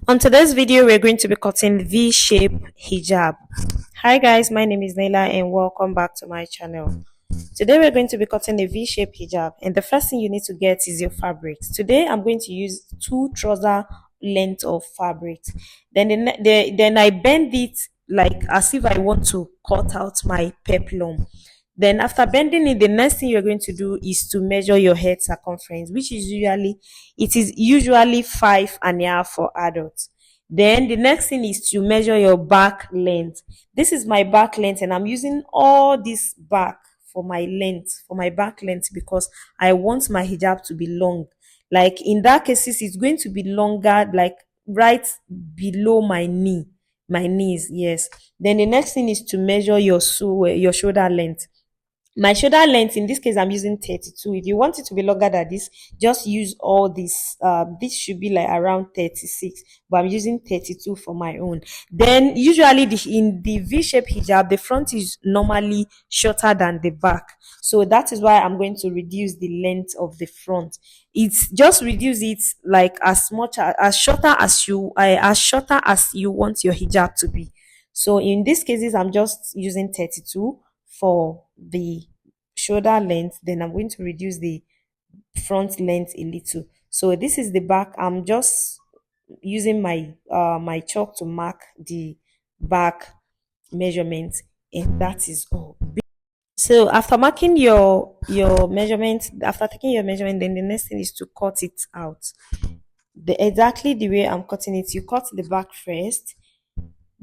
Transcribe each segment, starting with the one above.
On today's video, we're going to be cutting V-shape hijab. Hi guys, my name is Naila and welcome back to my channel. Today we're going to be cutting a V-shape hijab, and the first thing you need to get is your fabrics. Today I'm going to use two trouser length of fabrics. Then I bend it like as if I want to cut out my peplum. Then after bending it, the next thing you're going to do is to measure your head circumference, which is usually 5.5 for adults. Then the next thing is to measure your back length. This is my back length, and I'm using all this back for my back length, because I want my hijab to be long. Like in that case, it's going to be longer, like right below my knees. Yes. Then the next thing is to measure your shoulder length. My shoulder length, in this case I'm using 32. If you want it to be longer than this, just use all this. This should be like around 36, but I'm using 32 for my own. Then usually in the v-shaped hijab, the front is normally shorter than the back, so that is why I'm going to reduce the length of the front. It's just reduce it like as shorter as you want your hijab to be. So in these cases I'm just using 32 for the shoulder length. Then I'm going to reduce the front length a little. So this is the back. I'm just using my chalk to mark the back measurement, and that is all. So after marking your measurement, after taking your measurement, then the next thing is to cut it out. Exactly the way I'm cutting it, you cut the back first,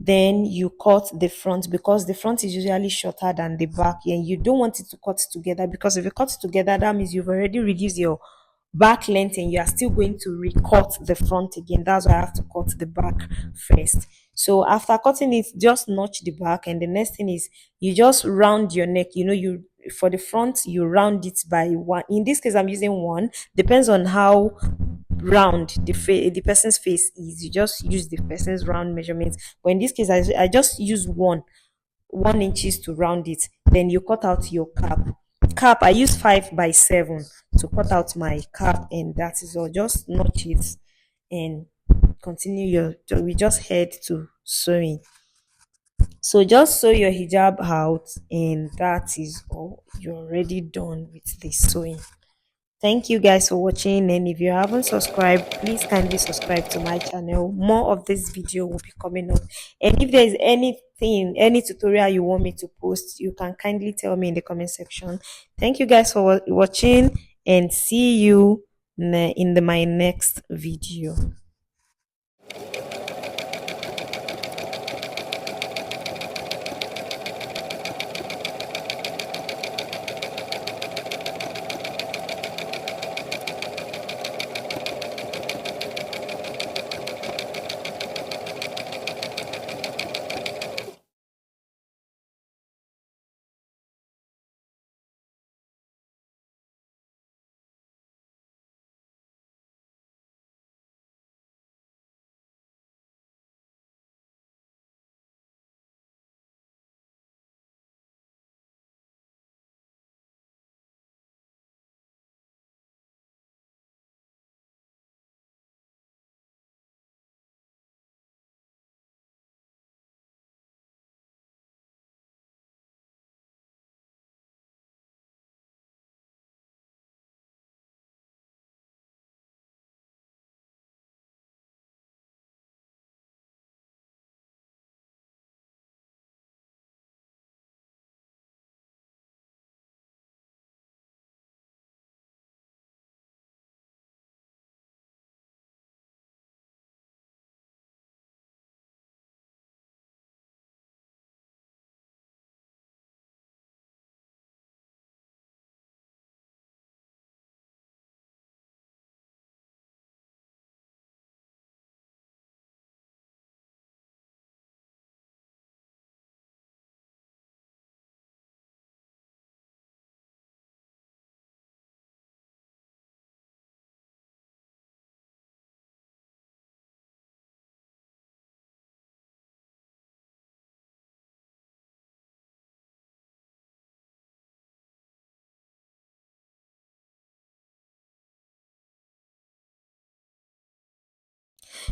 then you cut the front, because the front is usually shorter than the back, and you don't want it to cut together, because if you cut it together, that means you've already reduced your back length and you are still going to recut the front again. That's why I have to cut the back first. So after cutting it, just notch the back, and the next thing is you just round your neck. You for the front, you round it by one. In this case I'm using one, depends on how round the person's face is. You just use the person's round measurements, but in this case I just use 1 inches to round it. Then you cut out your cap. I use 5 by 7 to cut out my cap, and that is all. Just notch it and continue we just head to sewing. So just sew your hijab out, and that is all. You're already done with the sewing. Thank you guys for watching, and if you haven't subscribed, please kindly subscribe to my channel. More of this video will be coming up, and if there is any tutorial you want me to post, you can kindly tell me in the comment section. Thank you guys for watching, and see you in my next video.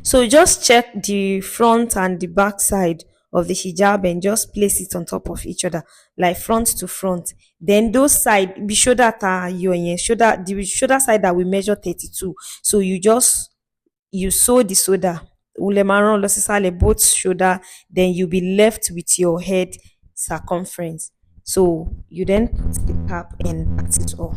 So just check the front and the back side of the hijab and just place it on top of each other, like front to front. Then those side, be shoulder ta your shoulder, the shoulder side that we measure 32. So you sew the shoulder, ulemaron losisale both shoulder, then you'll be left with your head circumference. So you then put the cap and that's it all.